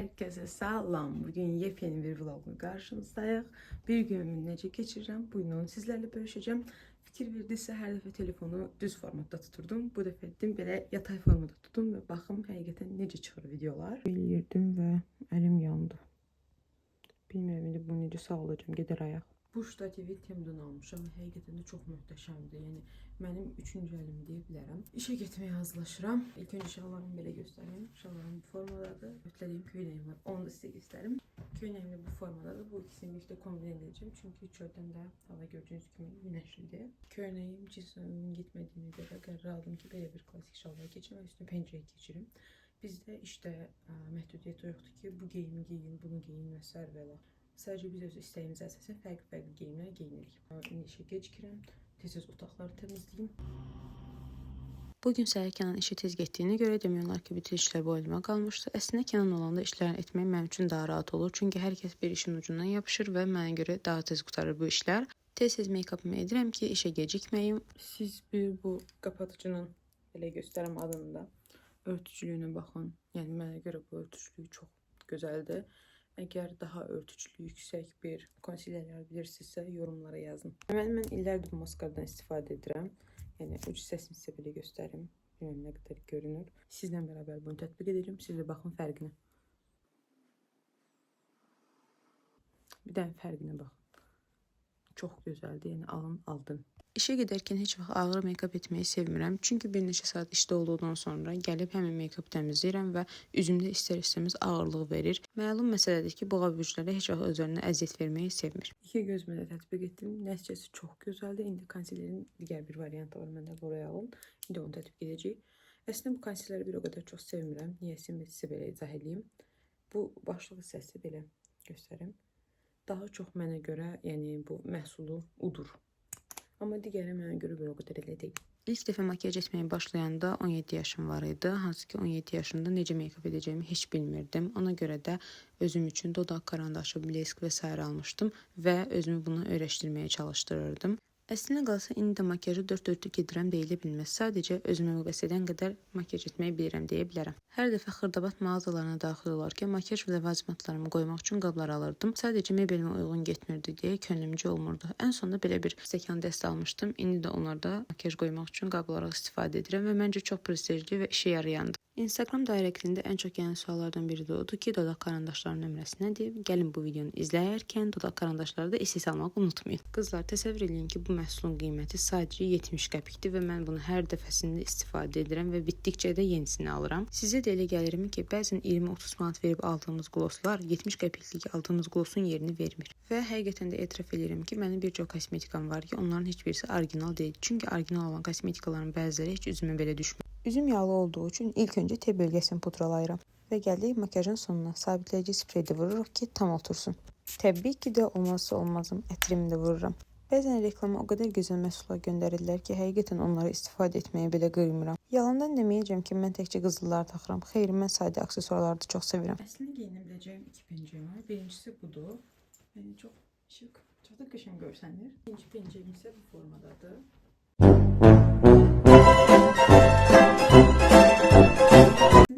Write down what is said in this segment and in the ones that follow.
Herkese salam. Bugün yepyeni bir vlogla karşınızdayıq. Bir günümü necə keçirirəm, bugün onu sizlərlə bölüşəcəm. Fikir verdiysə hər dəfə telefonu düz formatda tuturdum. Bu dəfə etdim belə yatay formada tutdum və baxım həqiqətən necə çıxır videolar. Eləyirdim və əlim yandı. Bilmirəm indi bu necə sağlayacağım, gedər ayaq. Bu ştativi Tem'dən almışam və həqiqətən də çox möhtəşəmdir. Yəni mənim 3-cü əlim deyə bilərəm. İşə getməyə hazırlaşıram. İlk öncə şalvarımı belə göstəreyim. Şalvarım bu formadadır. Ötəliyim köynəyim var. Onu da sizə göstərim. Köynəyim də bu formadadır. Bu ikisini birlikdə kombin edəcəm. Çünki çöldən də hava gördüyünüz kimi günəşlidir. Köynəyim cismimin getmədiyinə görə qərar aldım ki, belə bir klassik şalvar keçim və üstünə pencəyə keçirim. Bizdə işdə məhdudiyyət yoxdur ki, bu geyimi giyin, bunu giyin və s. belə. Sadəcə biz öz istəyimizə əsasən fərqli geyimlər geyinirik. İndi işə gecikirəm. Tez-tez otaqları təmizləyim. Bugün səhər Kənan işə tez getdiyinə görə demək olar ki, bütün işlər boynuma qalmışdı. Əslində Kənan olanda işlərini etmək mənim üçün daha rahat olur. Çünki hər kəs bir işin ucundan yapışır və mənə görə daha tez qutarır bu işlər. Tez-tez make-upımı edirəm ki, işə gecikməyim. Siz bir bu qapatıcının belə göstərəm adını da örtücülüyünə baxın. Yəni mənə görə bu örtücülüyü çox gözəldir. Əgər daha örtücülüyü yüksək bir konsilyerlər bilirsinizsə, yorumlara yazın. Mən illərdir bu maskaradan istifadə edirəm. Yəni uc hissəsini sizə belə göstərim. Bilməm nə qədər görünür. Sizlə bərabər bunu tətbiq edəcəm. Siz də baxın fərqinə. Bir dənə fərqinə baxın. Çox gözəldir. Yəni alın, aldın. İşə gedərkən heç vaxt ağır make-up etməyi sevmirəm. Çünki bir neçə saat işdə olduqdan sonra gəlib həmin make-up təmizləyirəm və üzümdə istər-istəməz ağırlıq verir. Məlum məsələdir ki, boğa bürcləri heç vaxt özlərinə əziyyət verməyi sevmir. İki gözümə də tətbiq etdim. Nəticəsi çox gözəldir. İndi konsilerin digər bir variantı var. Məndə L'Oreal'ın. İndi onu tətbiq edəcəyik. Əslində bu konsileri bir o qədər çox sevmirəm. Niyəsə sizə belə izah edeyim. Bu başlıq hissəsi belə göstərim. Daha çox mənə görə, yəni bu məhsulu udur. Amma digəri mənə görə bir o qədər elə deyil. İlk dəfə makiyaj etməyə başlayanda 17 yaşım var idi. Hansı ki 17 yaşında necə make-up edəcəyimi heç bilmirdim. Ona görə də özüm üçün dodaq karandaşı, blesk və s. almışdım və özümü bunu öyrəşdirməyə çalışdırırdım. Əslində qalsa indi də makiyajı 4 dörtlük edirəm deyilə bilməz. Sadəcə özümə bəs edən qədər makiyaj etməyi bilirəm deyə bilərəm. Hər dəfə xırdabat mağazalarına daxil olarkən makiyaj və ləvazimatlarımı qoymaq üçün qablar alırdım. Sadəcə mebelimə uyğun getmirdi deyə könlümcə olmurdu. Ən sonunda belə bir stəkan dəst almışdım. İndi də onlarda makiyaj qoymaq üçün qab olaraq istifadə edirəm və məncə çox prestijli və işə yarayandır. Instagram direktində ən çox gələn suallardan biri də odur ki, dodaq karandaşlarının nömrəsi nədir? Gəlin bu videonu izləyərkən dodaq karandaşları da SS almaq unutmayın. Qızlar, təsəvvür edin ki, bu məhsulun qiyməti sadəcə 70 qəpikdir və mən bunu hər dəfəsində istifadə edirəm və bitdikcə də yenisini alıram. Sizə də elə gəlirmi ki, bəzən 20-30 manat verib aldığımız qloslar 70 qəpiklik aldığımız qlosun yerini vermir. Və həqiqətən də etiraf edirəm ki, mənim bir çox kosmetikam var ki, onların heç birisi orijinal deyil. Çünki orijinal olan kosmetikaların bəziləri heç üzümə belə düşmür. Üzüm yağlı olduğu üçün ilk öncə T bölgəsini pudralayıram və gəldik makiyajın sonuna sabitləyici sprey də vururuq ki, tam otursun. Təbii ki də olmazsa olmazım ətrimi də vururam. Bəzən reklama o qədər gözəl məhsullar göndərirlər ki, həqiqətən onları istifadə etməyə belə qıymıram. Yalandan deməyəcəm ki, mən təkcə qızılları taxıram. Xeyr, mən sadə aksesuarları da çox sevirəm. Əslində geyinə biləcəyim iki pencəyim var. Birincisi budur. Yəni çox şık, çox da qəşəng görsənir. İkinci pencəyim isə bu formadadır.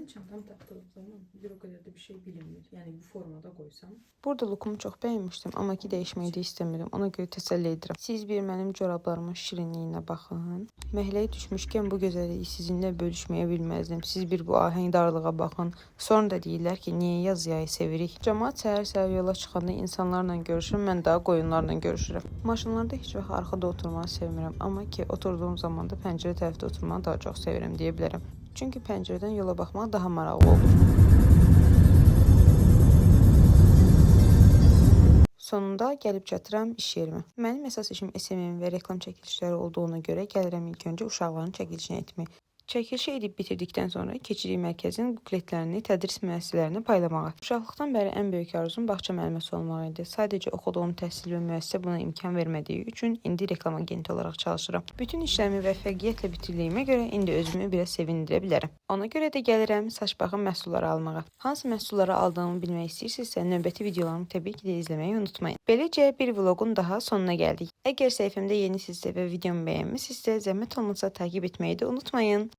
Çantam taxdığım zaman bir o qədər də bir şey bilinmir. Yəni bu formada qoysam. Burada lookumu çox bəyənmişdim, amma ki dəyişməyi də istəmirdim. Ona görə təsəlli edirəm. Siz bir mənim corablarımın şirinliyinə baxın. Məhləyə düşmüşkən bu gözəlliyi sizinlə bölüşməyə bilməzdim. Siz bir bu ahəngdarlığa baxın. Sonra da deyirlər ki, niyə yaz yayı sevirik? Cəmaət səhər-səhər yola çıxanda insanlarla görüşür, mən daha qoyunlarla görüşürəm. Maşınlarda heç vaxt arxada oturmağı sevmirəm, amma ki oturduğum zaman da pəncərə tərəfdə oturmağı daha çox sevirəm deyə bilərəm. Çünki pəncərədən yola baxmaq daha maraqlı olur. Sonunda gəlib çatıram iş yerimə. Mənim əsas işim SMM və reklam çəkilişləri olduğuna görə gəlirəm ilk öncə uşaqların çəkilişini etmək. Çəkilişi edib bitirdikdən sonra keçirik mərkəzin bukletlərini tədris müəssisələrinə paylamağa. Uşaqlıqdan bəri ən böyük arzum bağça müəlliməsi olmaq idi. Sadəcə oxuduğum təhsil və müəssisə buna imkan vermədiyi üçün indi reklam agenti olaraq çalışıram. Bütün işlərimi müvəffəqiyyətlə bitirdiyimə görə indi özümü biraz sevindirə bilərəm. Ona görə də gəlirəm saç baxım məhsulları almağa. Hansı məhsulları aldığımı bilmək istəyirsinizsə, növbəti videolarımı təbii ki də izləməyi unutmayın. Beləcə bir vlogun daha sonuna gəldik. Əgər səhifəmdə yenisinizsə və videomu bəyənmisinizsə, zəhmət olmasa takip etməyi də unutmayın.